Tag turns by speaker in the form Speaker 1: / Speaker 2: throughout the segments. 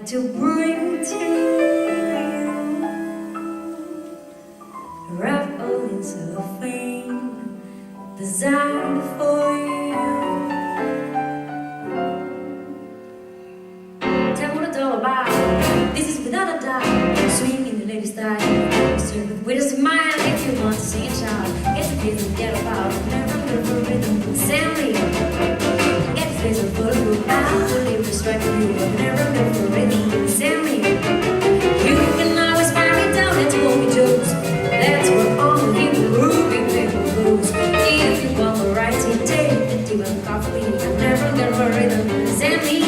Speaker 1: to bring to you, wrapped all in cellophane, designed for you. Tell me what it's all about. This is without a doubt. Swing in the lady style. Serve with a smile if you want to sing a child. Get the kids and get about. Never for rhythm. Sammy. Get the face of the group. Absolutely respect you. Never for rhythm. Sammy. You can always find me down at Tony Joe's. That's where all the people moving people goes. If you want variety, take the tea and coffee. Never for rhythm. Sammy.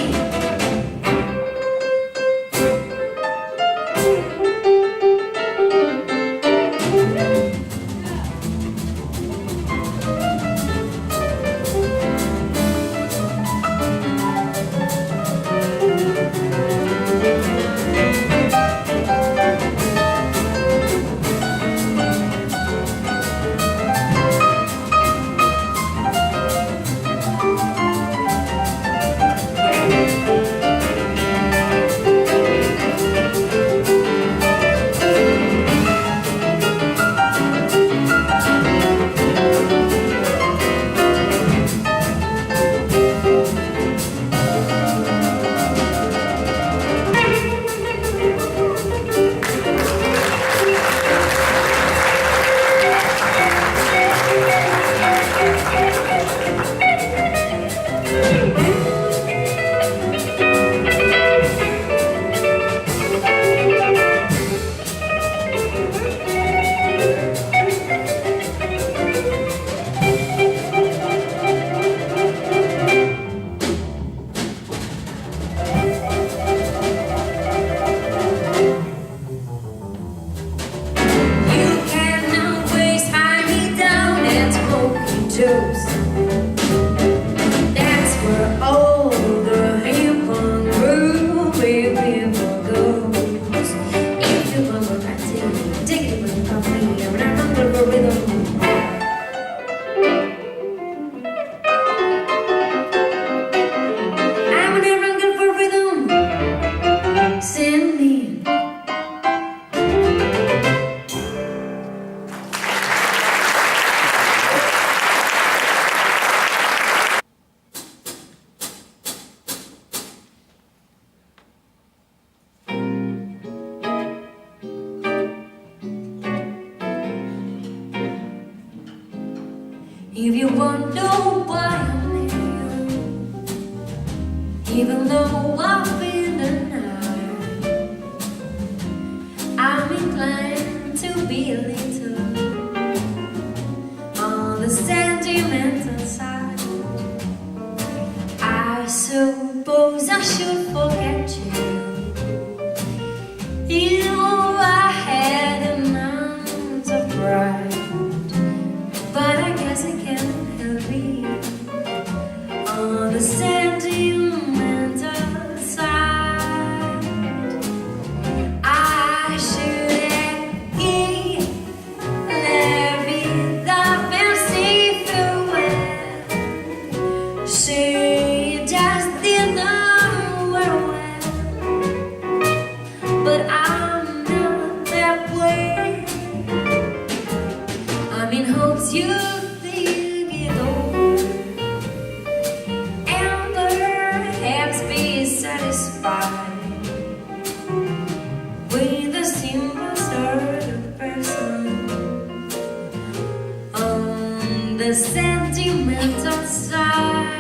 Speaker 1: That's where all the hip and groovy people goes. If you want variety, take it with coffee. I'm not hungry for rhythm. I'm never hungry for rhythm. Send me. If you want to know why I'm here, even though I've been denied, I'm inclined to be a little on the sentimental side. I suppose I should forget you. You know I had an ounce of pride, but I guess I can't help it on the sentimental side. I should have given the fancy farewell. She just didn't know where, but I'm not that way. I'm in hopes you think it over and perhaps be satisfied with the simple sort of person on the sentimental side.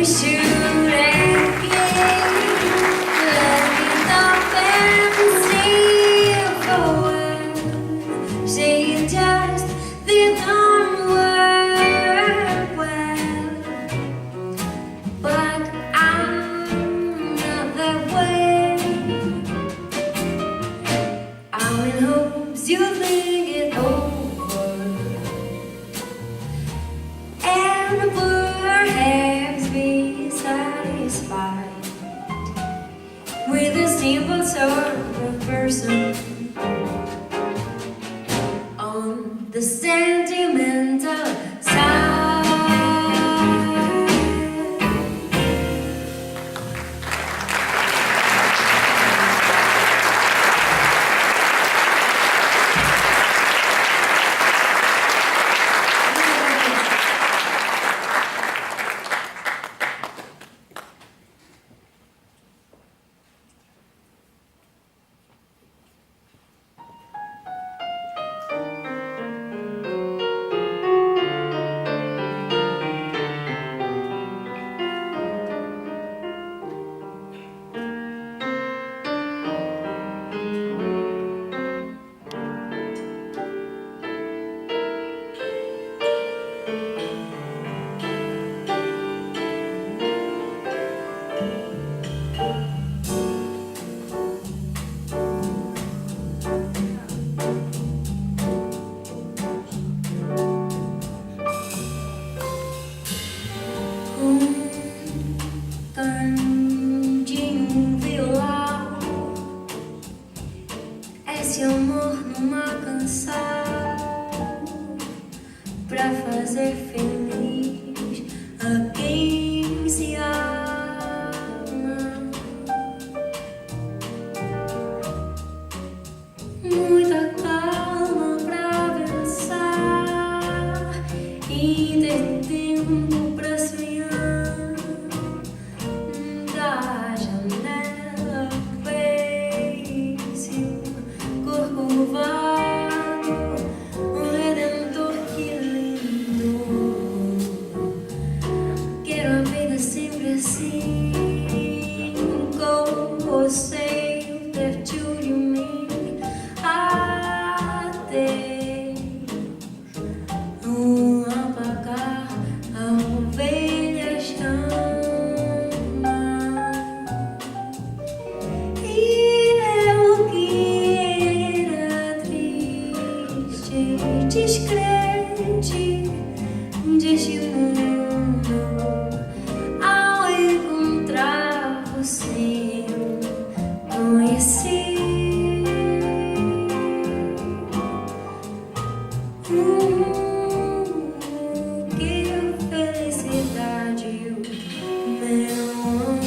Speaker 1: we shoot and let it up and see forward. Say it just didn't work well, but I'm not that way. I'm in hopes you think it over and perhaps be satisfied with a simple sort of person on the sentimental side. Candinho violão, esse amor numa canção pra fazer feliz a quem se ama. Muita calma pra pensar e ter tempo pra sonhar. Da janela vê-se um corcovado, um redentor, que lindo. Quero a vida sempre assim, com você perto de mim, até não apagar a ovelha chama. Descrente deste mundo, ao encontrar você, conheci que felicidade, o meu amor.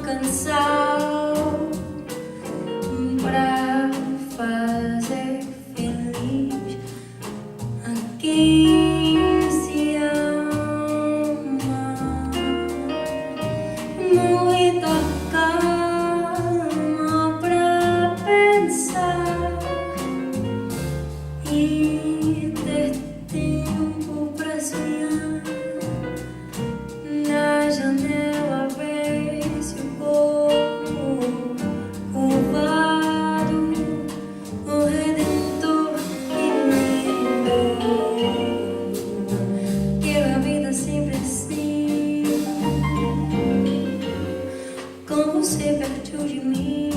Speaker 1: canção para fazer feliz a quem se ama. Muita calma para pensar e ter tempo para sonhar. Na janela vê-se o corpo curvado, o Redentor que lembrou. Quero a vida sempre assim, com você perto de mim.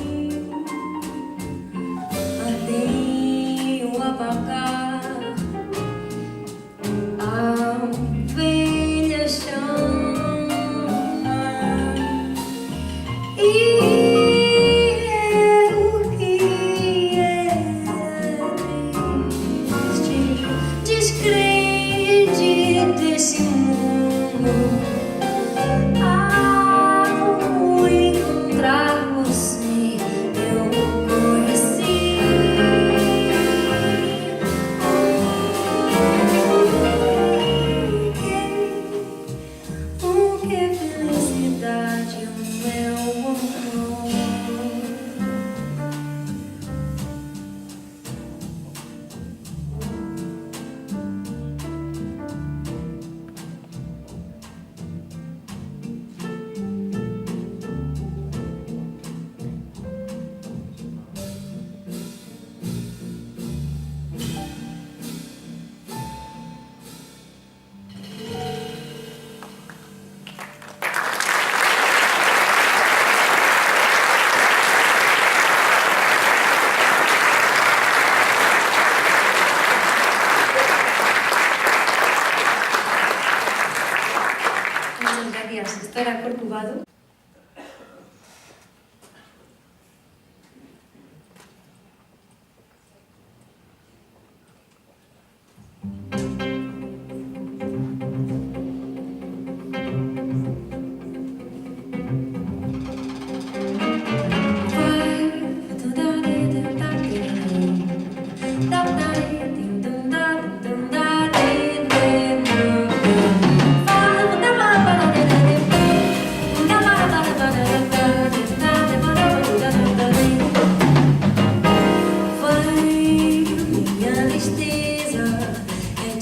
Speaker 1: Adeio apagar a velha chama, e eu que era triste, descrente desse mundo, ao encontrar você eu conheci o que é felicidade, o meu amor. Muchas gracias. Esto era Corcovado.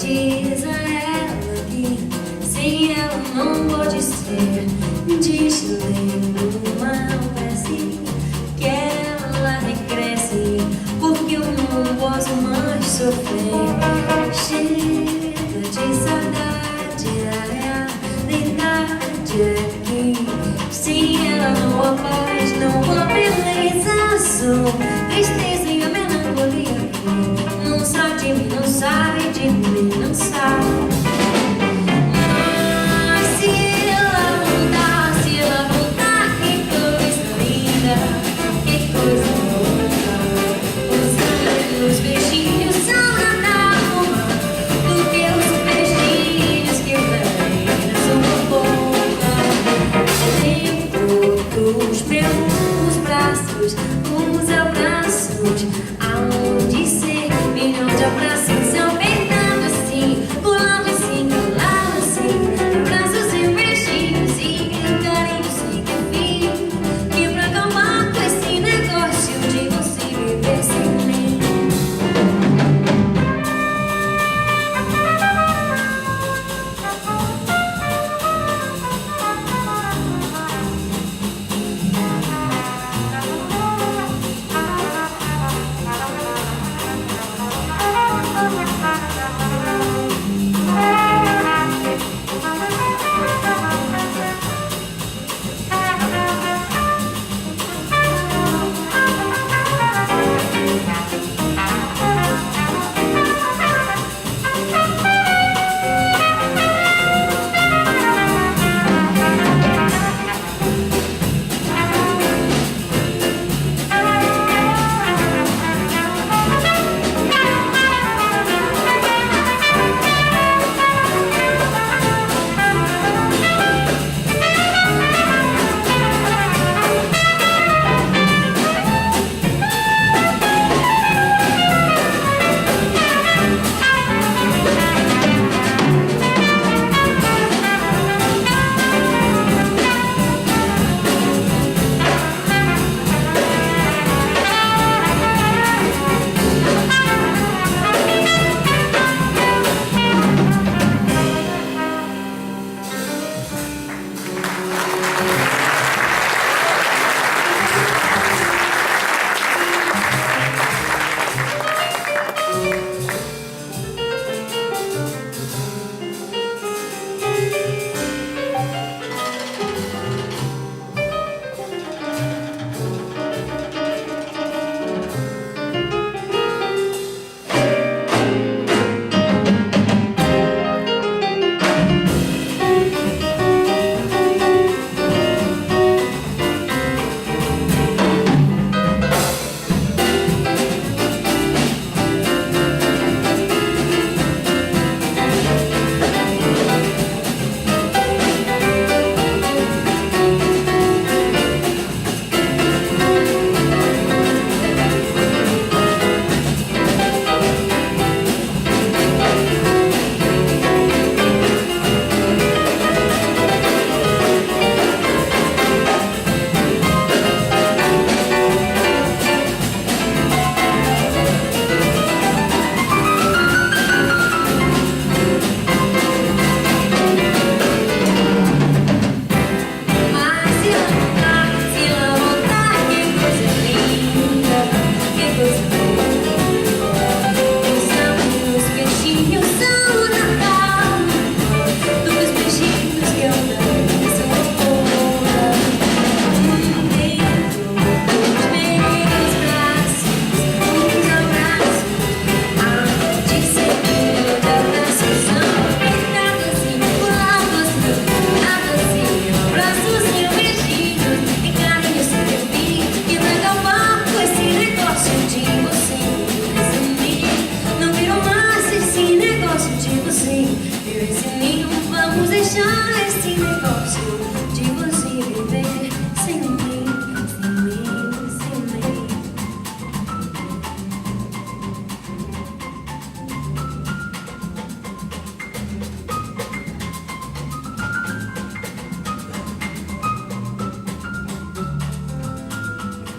Speaker 1: Diz a ela que sem ela não pode ser. Diz lendo uma prece que ela regresse, porque eu não posso mais sofrer. Chega de saudade, a realidade é que sem ela não há paz, não há beleza, só tristeza e a melancolia que não sai de mim, não sai de mim, não sai. Mas se ela voltar, que coisa linda, que coisa louca. Os beijinhos são nada do que os beijinhos que eu darei na sua boca. Dentro dos meus braços, os abraços, aonde ser milhão de abraços são apertando assim, pulando assim, pulando assim, abraços e beijinhos e carinho sem fim, que pra acabar com esse negócio de você viver sem mim.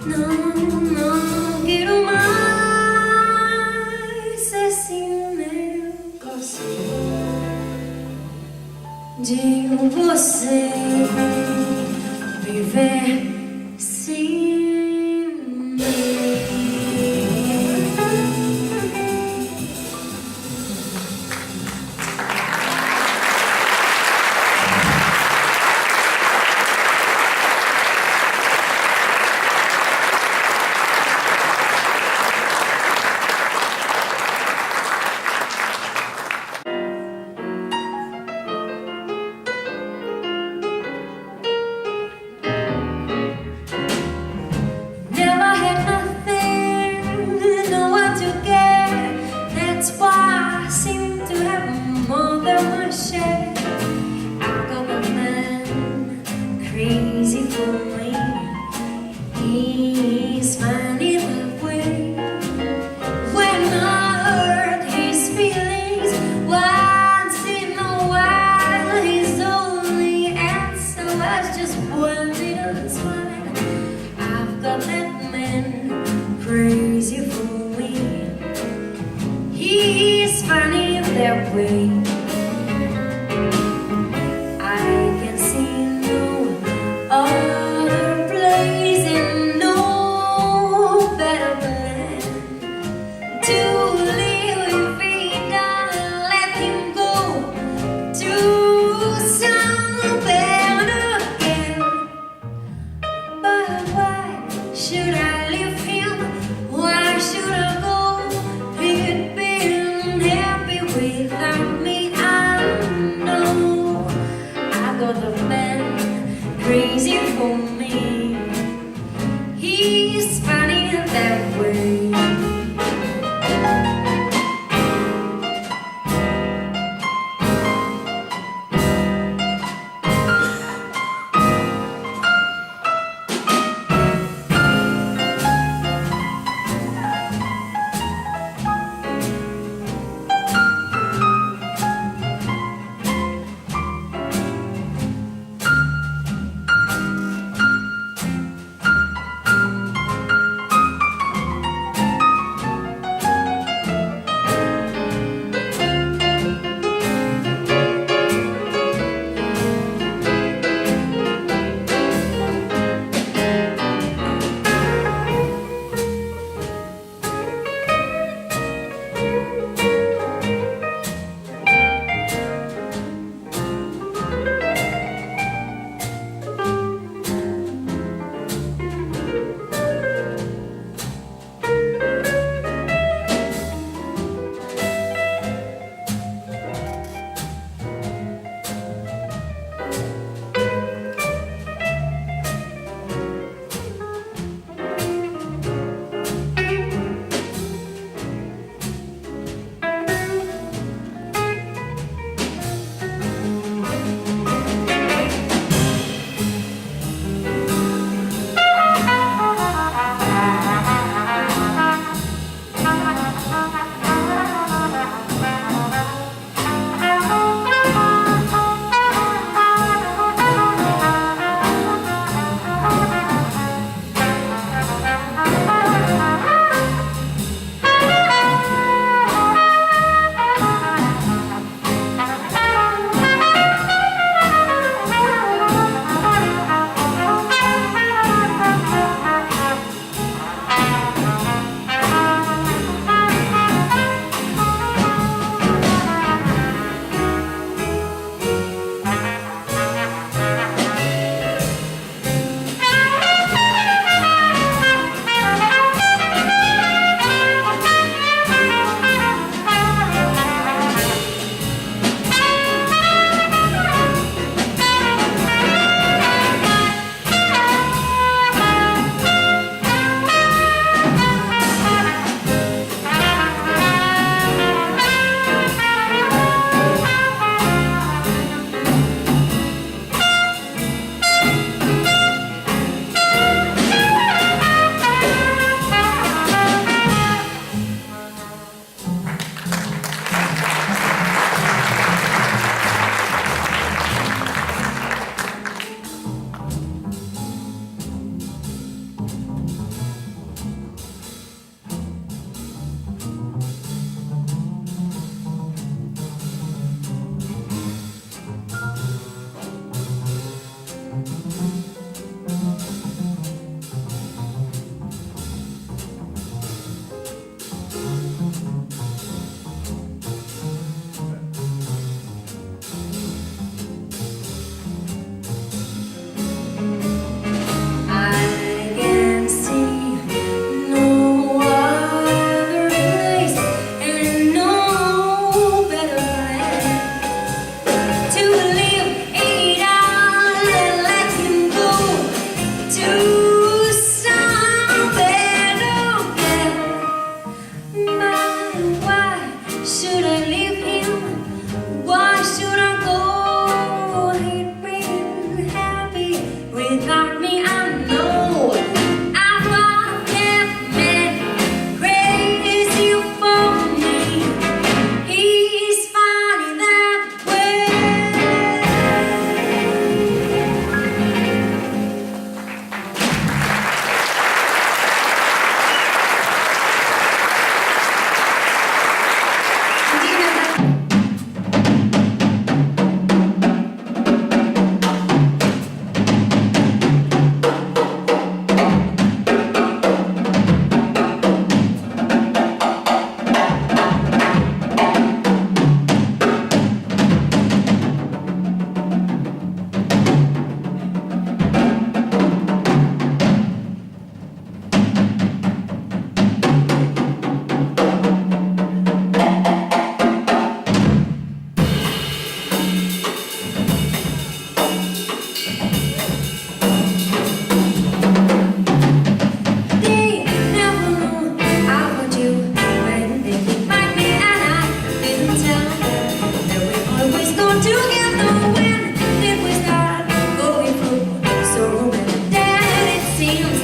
Speaker 1: No quiero más assim meu coração. Digo você viver sem crazy for me. He's funny that way. When I hurt his feelings once in a while, his only answer was just one little smile. I've got that man crazy for me. He's funny that way. Should I leave him? Why should I go? He'd been happy without me. I know I got the man crazy for me. He's funny that way.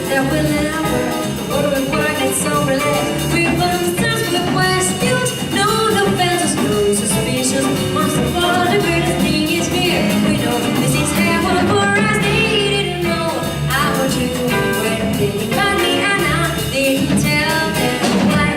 Speaker 1: that will never go to work. It's so relaxed. We monsters with questions, no defenses, no suspicions. Once of all, the greatest thing is fear. We know this is heaven for us. They didn't know I want you when they find me, and I didn't tell them why.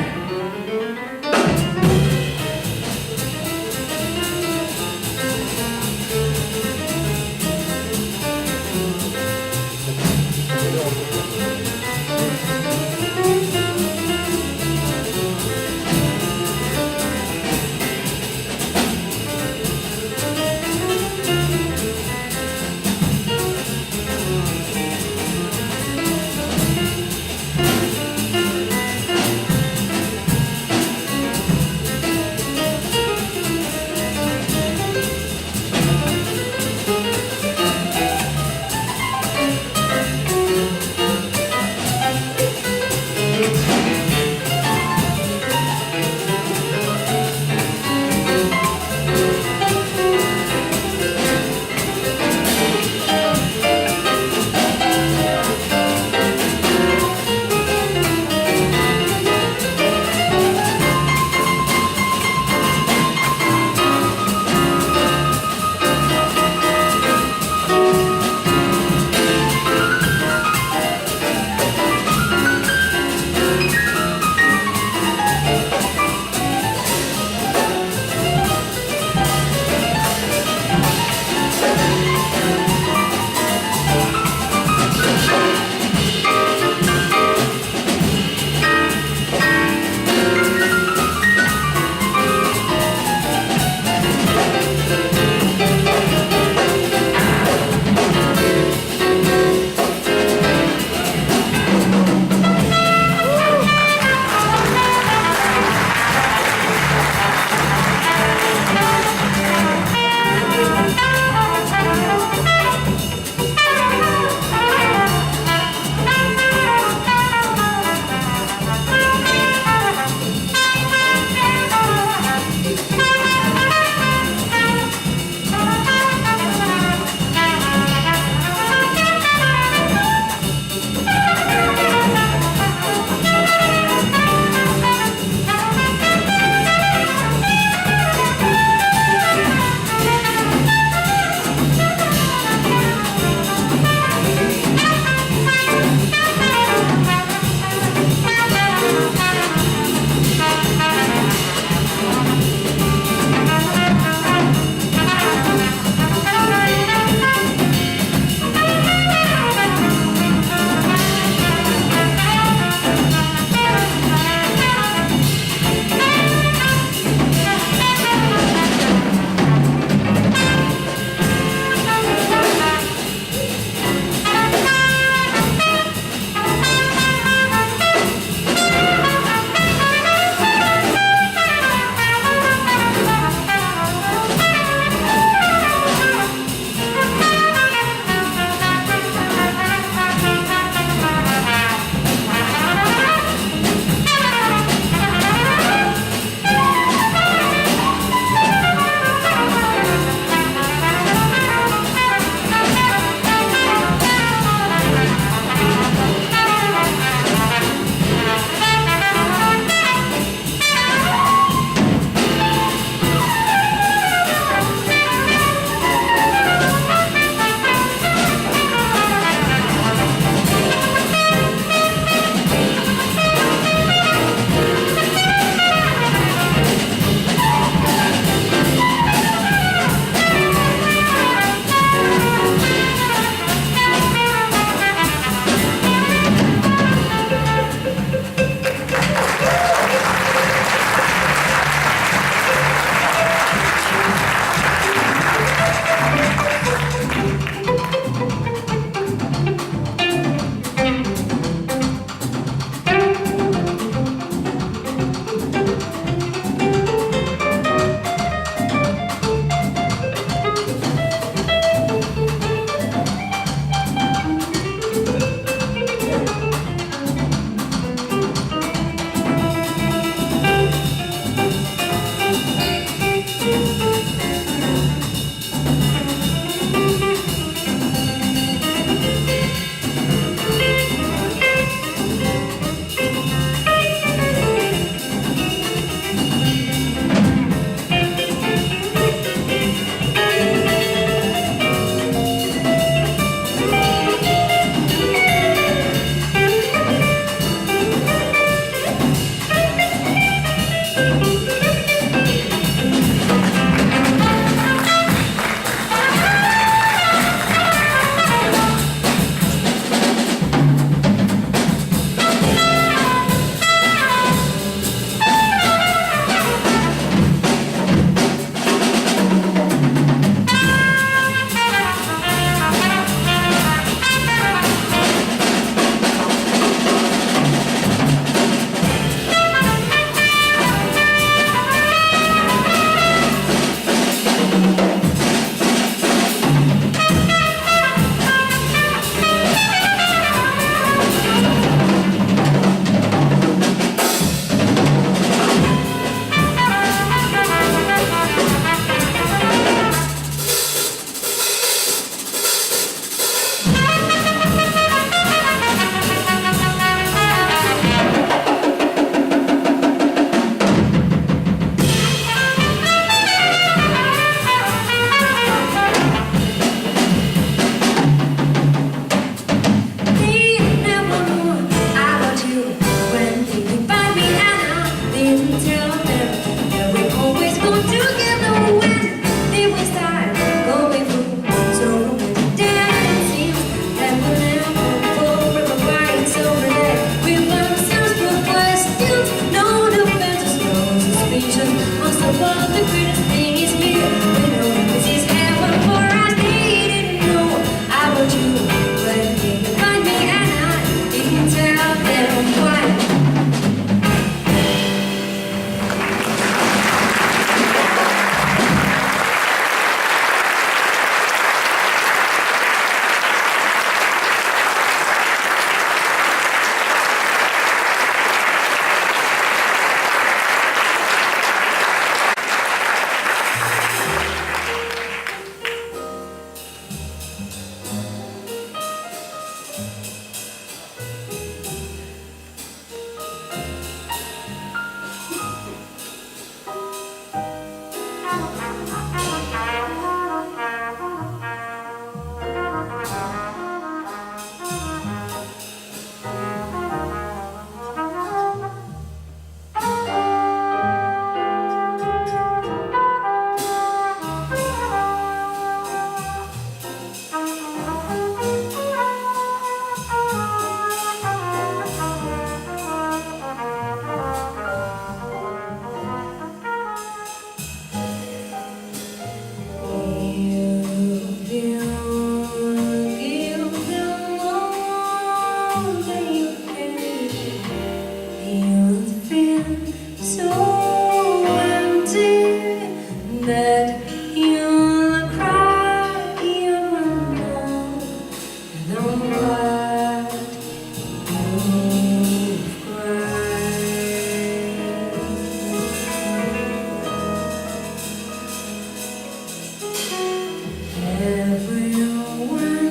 Speaker 1: Everyone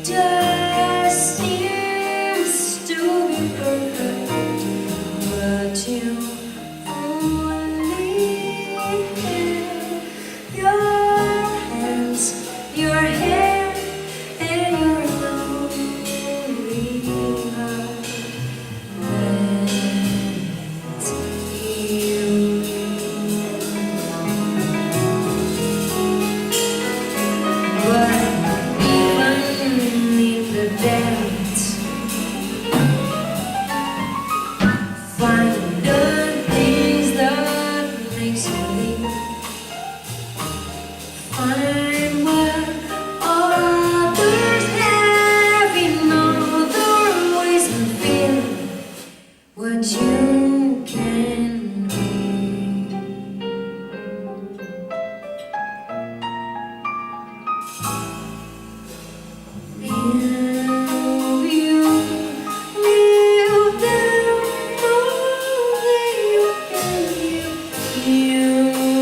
Speaker 1: just seems to be perfect, but you only have your hands, your hair, and your lonely heart. Let's heal. But even in the dance, find the things that makes you leave. Find what others have in other ways and feel what you can be. If you live them all that you can give, you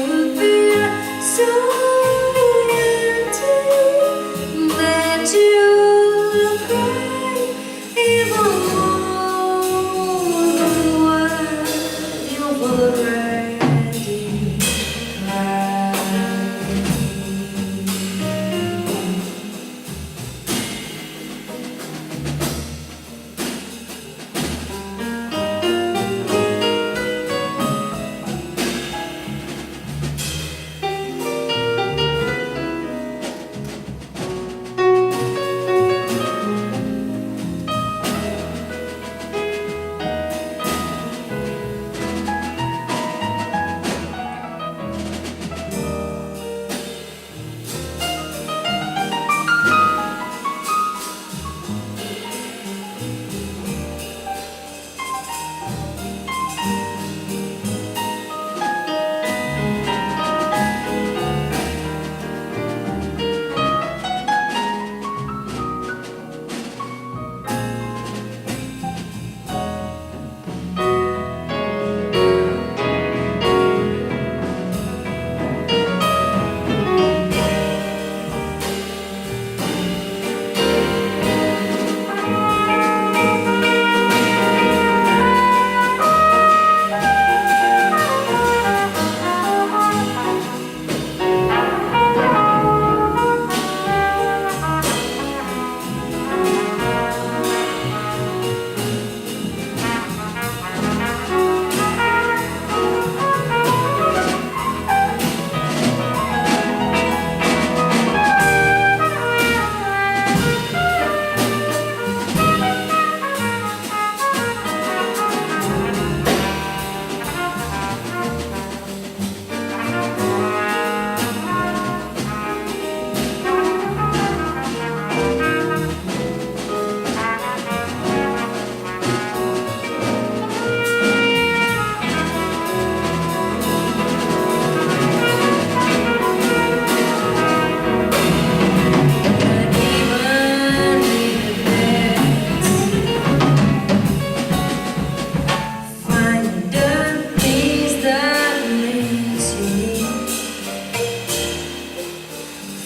Speaker 1: will feel so empty that you will cry even more than what you've already cried.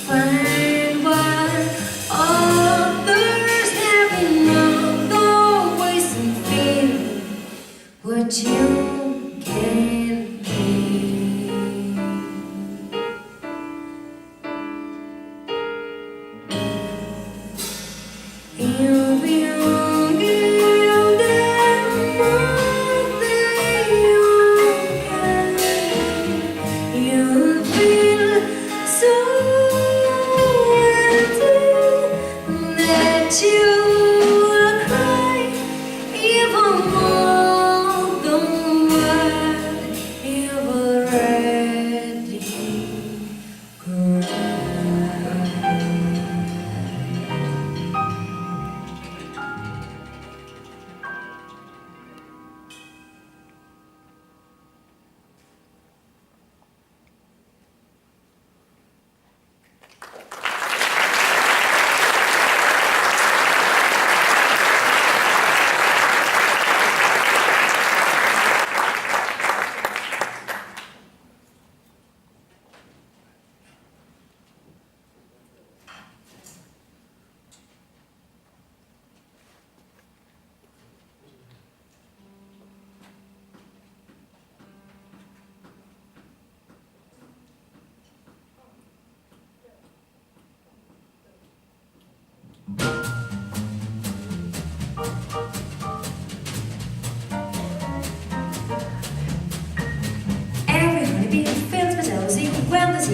Speaker 1: Find what others have in other ways and feel what you can be. If you give them all that you can, you'll feel so that you will cry even more than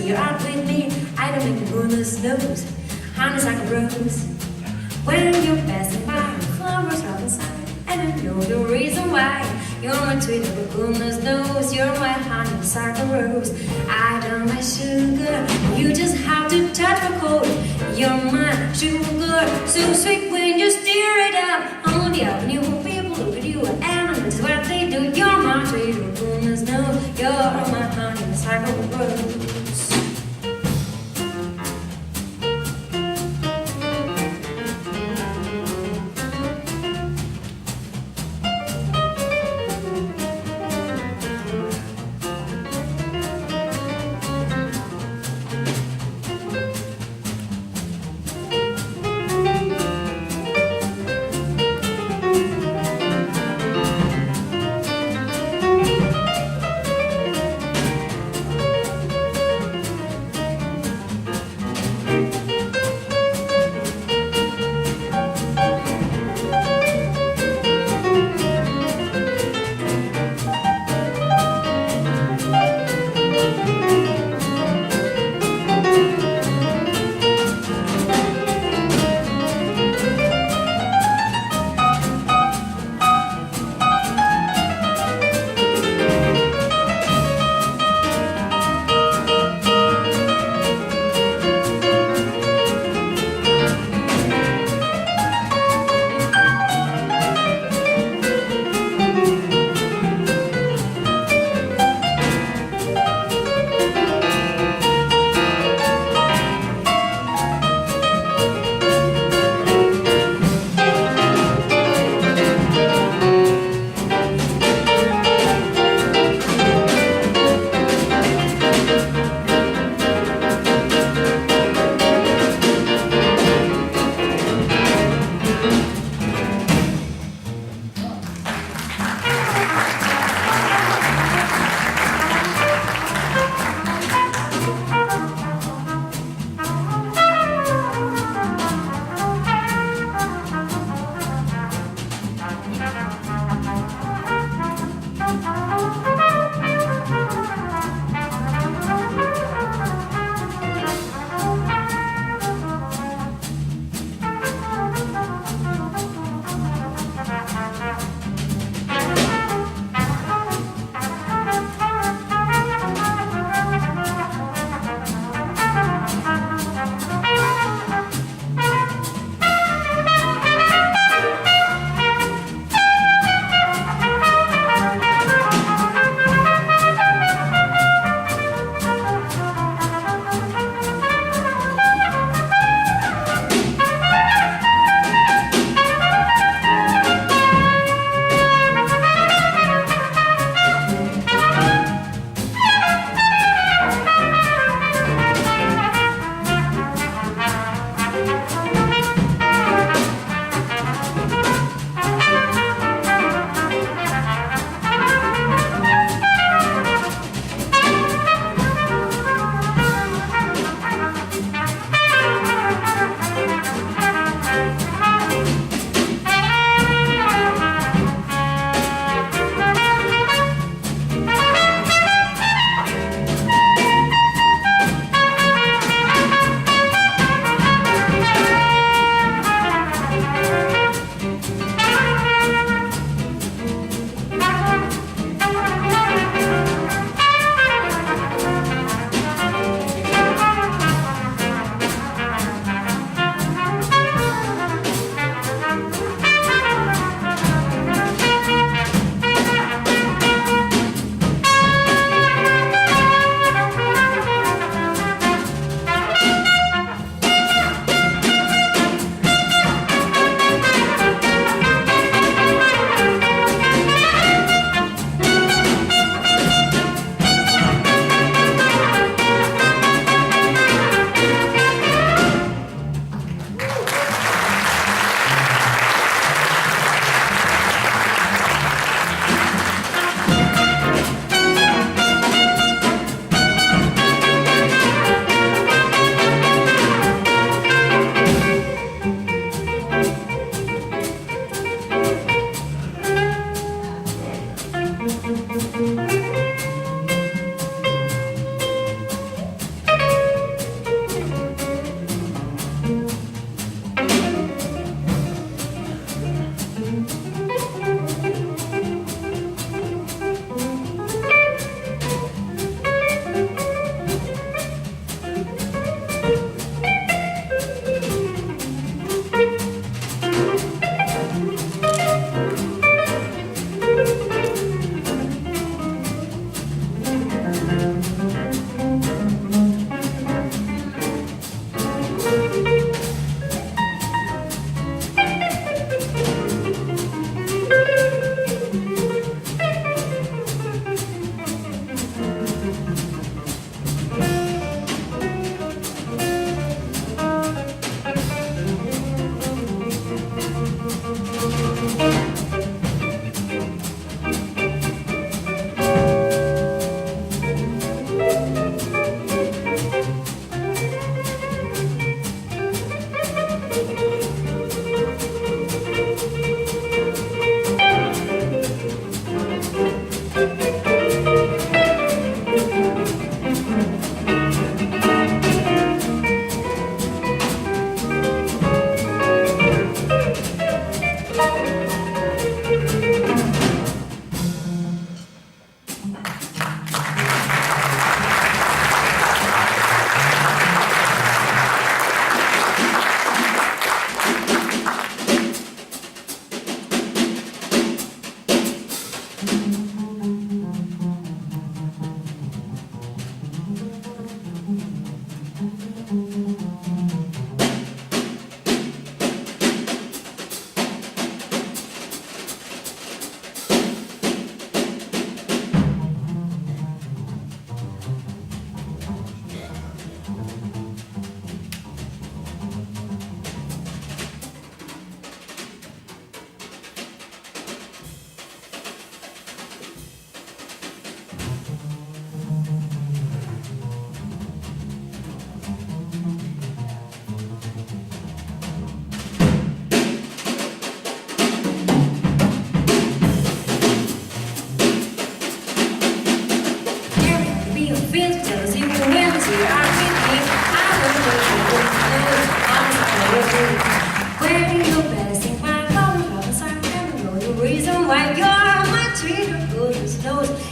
Speaker 1: you're out with me. I don't make the goodness knows. Honest like a rose. When you're passing by, flowers drop inside. And I know the reason why. You're my sweet little goodness knows. You're my honey like a rose. I don't my sugar. You just have to touch my coat. You're my sugar. So sweet when you stir it up. On the avenue, people look at you. And that's what they do. You're my sweet little goodness knows. You're my honey like a rose.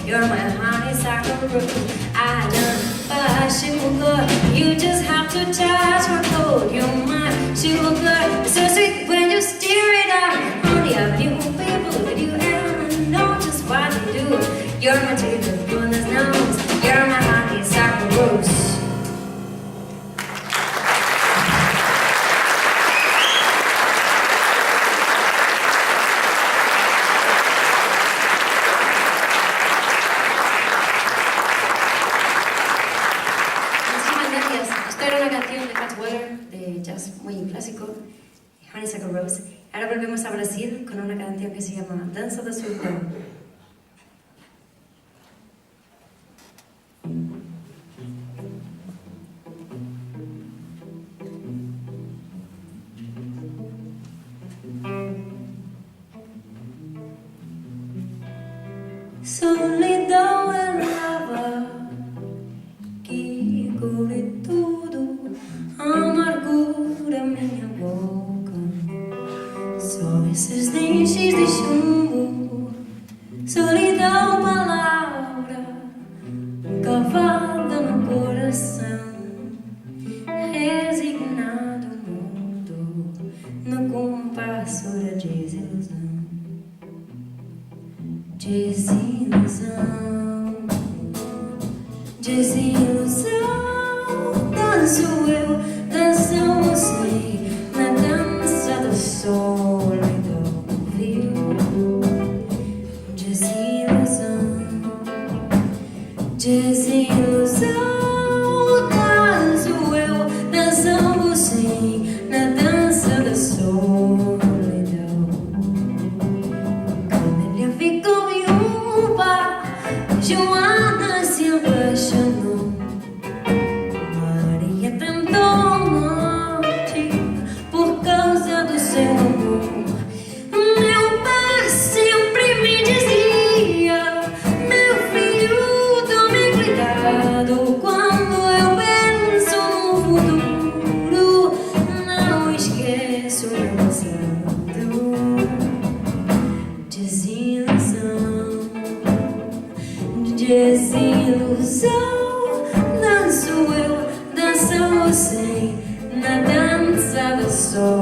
Speaker 1: You're my honeysuckle rose. I done my sugar. You just have to touch my coat. You're my sugar. So sweet when you steer it up on the avenue. People look at you and know just what they do. You're my teacher, goodness knows. You're my honeysuckle rose. Muy clásico, Honeysuckle Rose. Ahora volvemos a Brasil con una canción que se llama Dança da Solidão. Solidão é lava que cobre tudo, amargura minha boca, só esses dentes de chumbo. Solidão, palavra cavada no coração, resignado mundo no compasso da desilusão. Desilusão, desilusão, danço eu, dançam você na dança da solidão, viu? Desilusão, desilusão, danço eu, dançam você na dança da solidão. Camélia ficou viúva, Joana se apaixonou, Maria tentou morte por causa do seu amor. Meu pai sempre me dizia: meu filho, tome cuidado quando eu penso no futuro, não esqueço meu passado. Desilusão, desilusão, danço eu, dança você na dança da solidão.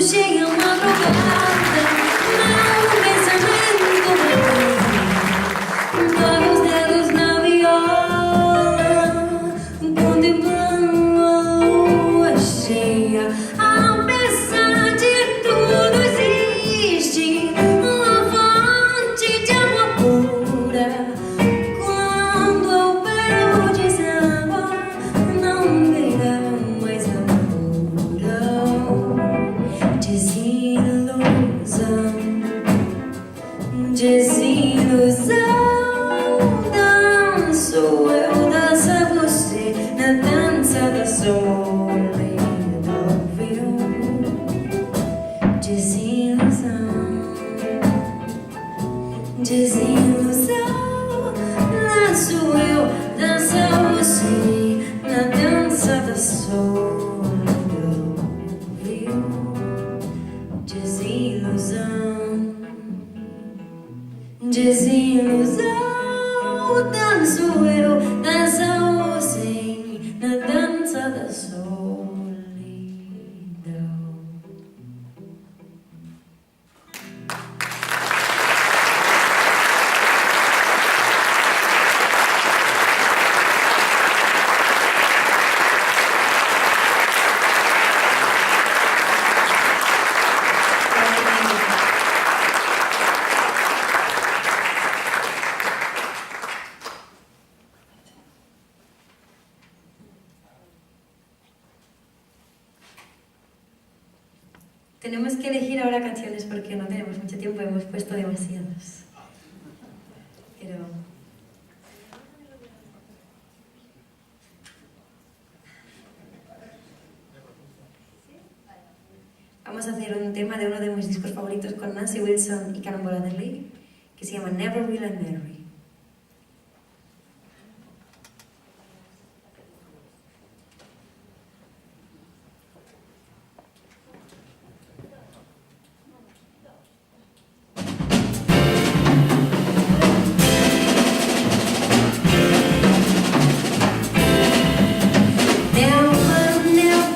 Speaker 1: chega a madrugada, meu pensamento para os dedos na viola, contemplando a lua cheia. Apesar de tudo existe uma fonte de água pura. Quando eu pego deságua, não virá mais amargura. Desilusão, desilusão. Danço eu, dança você na dança da solidão, viu? Desilusão, desilusão. Danço eu, dança você na dança da solidão, viu? Desilusão, desilusão. Danço eu, dança você na dança da solidão. Tenemos que elegir ahora canciones porque no tenemos mucho tiempo, hemos puesto demasiadas. Pero... vamos a hacer un tema de uno de mis discos favoritos con Nancy Wilson y Cannonball Adderley, que se llama Never Will I Marry. Never will I marry.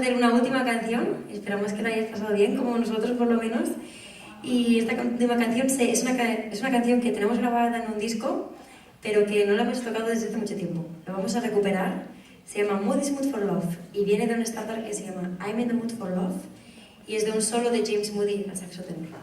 Speaker 1: hacer una última canción, esperamos que la hayas pasado bien, como nosotros por lo menos. Y esta última canción es una canción que tenemos grabada en un disco, pero que no la hemos tocado desde hace mucho tiempo. Lo vamos a recuperar. Se llama Mood is Mood for Love y viene de un estándar que se llama I'm in the Mood for Love y es de un solo de James Moody al saxo tenor.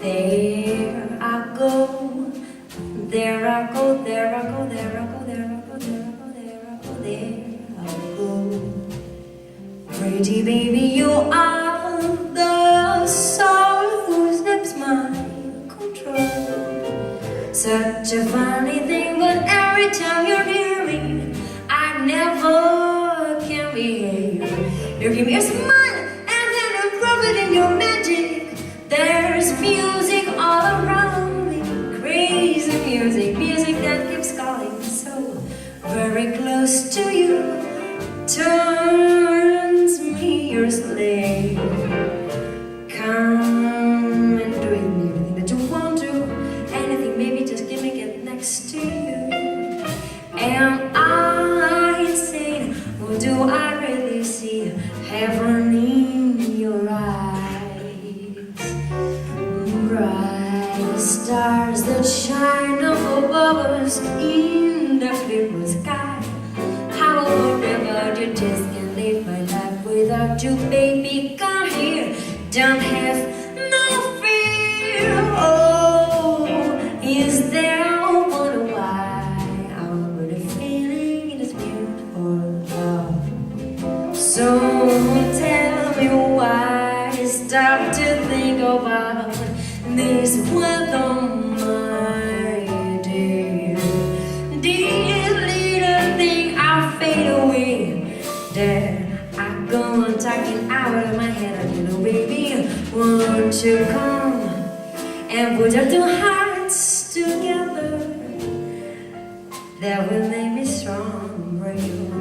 Speaker 1: There I go, there I go, there I go, there I go, there I go, there I go, there I go, there I go. Pretty baby, you are the soul who slips my control. Such a funny thing, but every time you're near me, I never can behave. You give me a smile and then I rub it in your magic. There's music all around me, crazy music, music that keeps calling so very close to you, turns me your slave. Come and do anything that you want to, anything, maybe just give me get next to you. Am I insane, or do I really see heaven in your eyes? Bright stars that shine up above us in the clear sky. How forever you just can't live my life without you, baby. Come here, don't have no fear. Oh, is there wonder why I'm really feeling in this beautiful love? So tell me why I stop to think about this weather, my dear. This little thing I fade away. There I go on talking out of my head. You know, baby, won't you come and put our two hearts together? That will make me strong, real.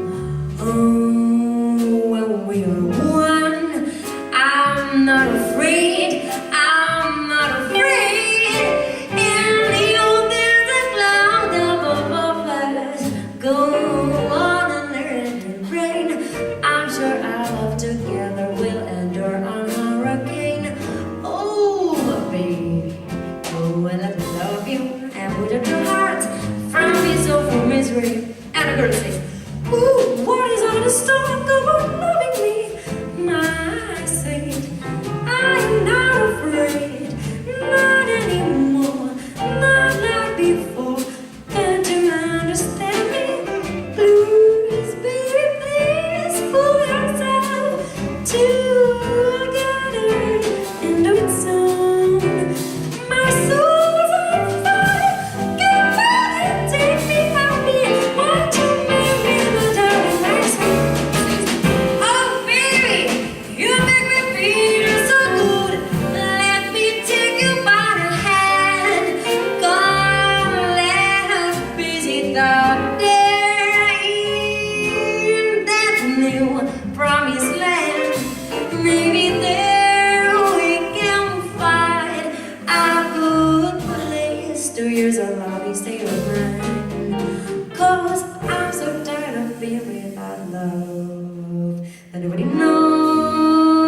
Speaker 1: Oh, when we are one, I'm not afraid. And a girl says, ooh, what is all this talk about loving me? My saint, I am not afraid, not anymore, not like before. Can't you understand me? Please, baby, please pull yourself together and do it soon. My soul's on fire, get ready, take me out. Promised land, maybe there we can find a good place. 2 years of love, state of mind. 'Cause I'm so tired of being without love that nobody knows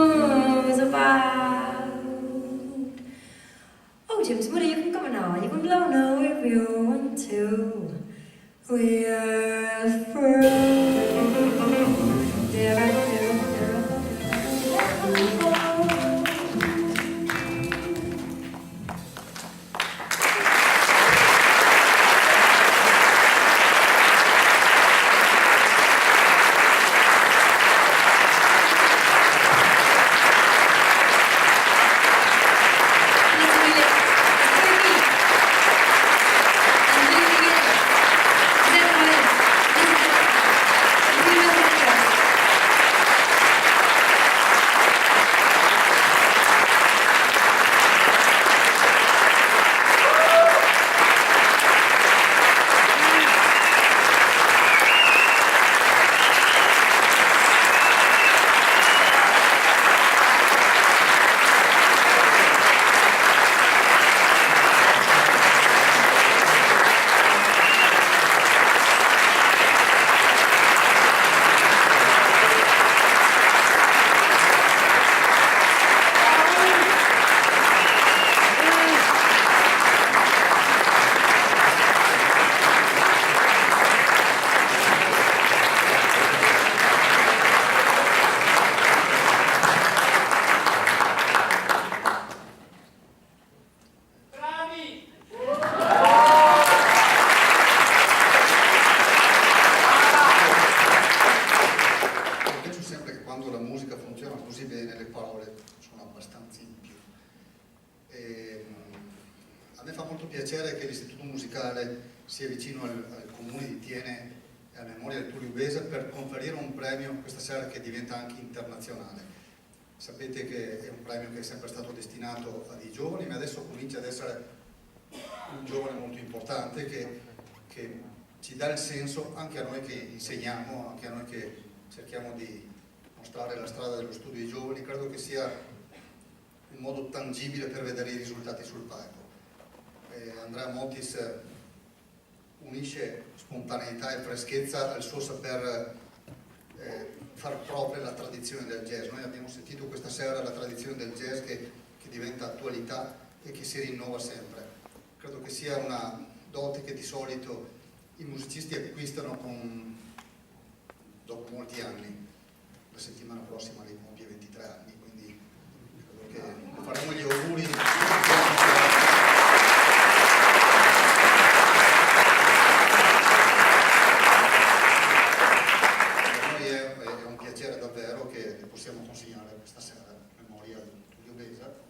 Speaker 1: about. Oh, James Moody, you can come now. You can blow now if you want to. We are free. There I go.
Speaker 2: molto piacere che l'Istituto Musicale sia vicino al comune di Thiene e alla memoria del Tullio Besa per conferire un premio questa sera che diventa anche internazionale. Sapete che è un premio che è sempre stato destinato a dei giovani, ma adesso comincia ad essere un giovane molto importante che ci dà il senso anche a noi che insegniamo, anche a noi che cerchiamo di mostrare la strada dello studio ai giovani. Credo che sia un modo tangibile per vedere i risultati sul palco. Andrea Motis unisce spontaneità e freschezza al suo saper far propria la tradizione del jazz. Noi abbiamo sentito questa sera la tradizione del jazz che diventa attualità e che si rinnova sempre. Credo che sia una dote che di solito i musicisti acquistano dopo molti anni. La settimana prossima lei compie 23 anni, quindi credo che faremo gli auguri. Davvero che possiamo consegnare questa sera in memoria di Tullio Besa.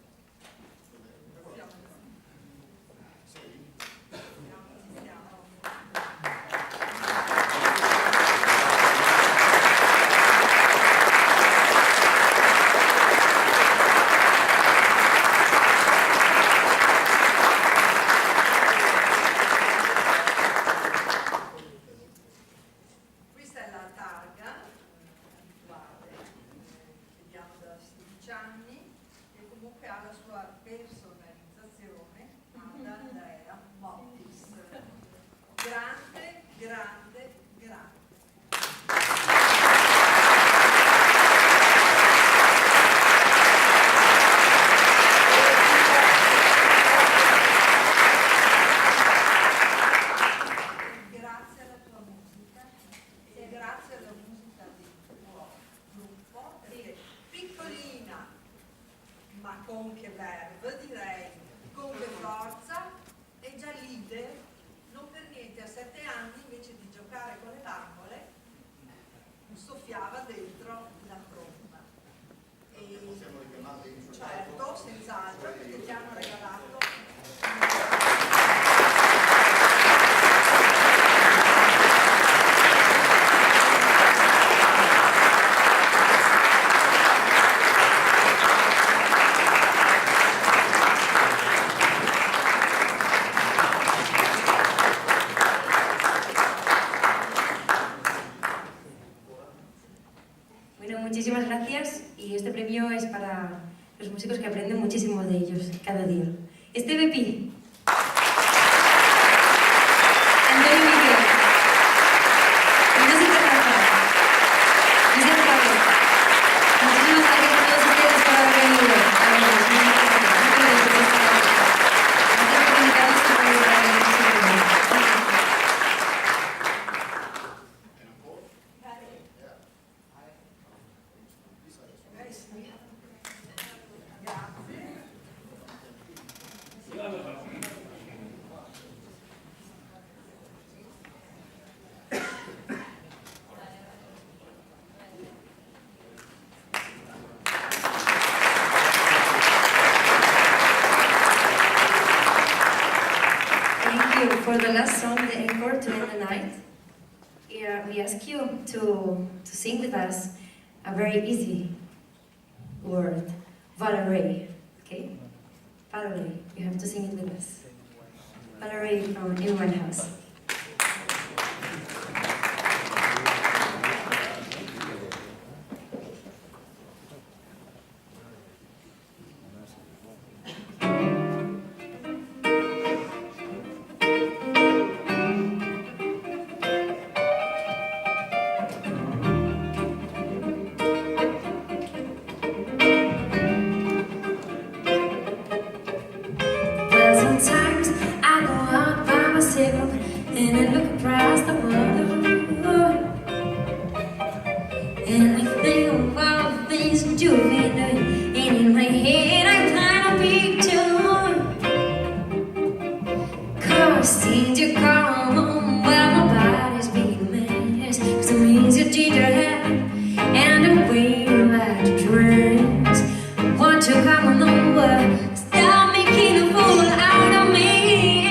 Speaker 1: Muchísimas gracias y este premio es para los músicos que aprenden muchísimo de ellos cada día. Esteve Pi, Antonio Miguel, Ignacio Terraza, José Pablo. Muchísimas gracias a todos ustedes por haber venido. Gracias por invitarnos y por estar en este premio. For the last song, the encore to end the night, we ask you to sing with us a very easy word, Valerie, okay? Valerie, you have to sing it with us. Valerie from In My House. And I look across the world, and I think of all the things you've been doing, and in my head I kind of picture, cause since you come home, well my body's been a mess, cause it means your ginger hair, and the way you like to dress, won't you come on over, stop making a fool out of me.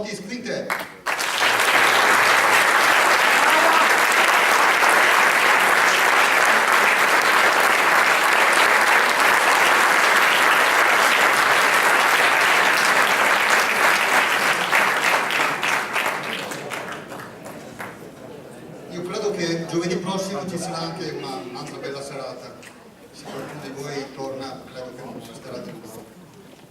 Speaker 2: Otis Quintet. Io credo che giovedì prossimo ci sarà anche un'altra bella serata. Se qualcuno di voi torna, credo che non resterà deluso.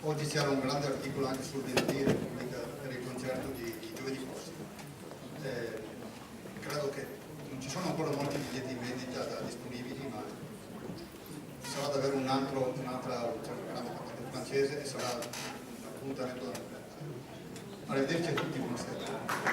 Speaker 2: Oggi c'era un grande articolo anche sul venerdì Repubblica per il concerto di giovedì prossimo. Credo che non ci sono ancora molti biglietti in vendita disponibili, ma sarà davvero un'altra grande cantante francese e sarà un appuntamento da non perdere. Arrivederci a tutti, buonasera.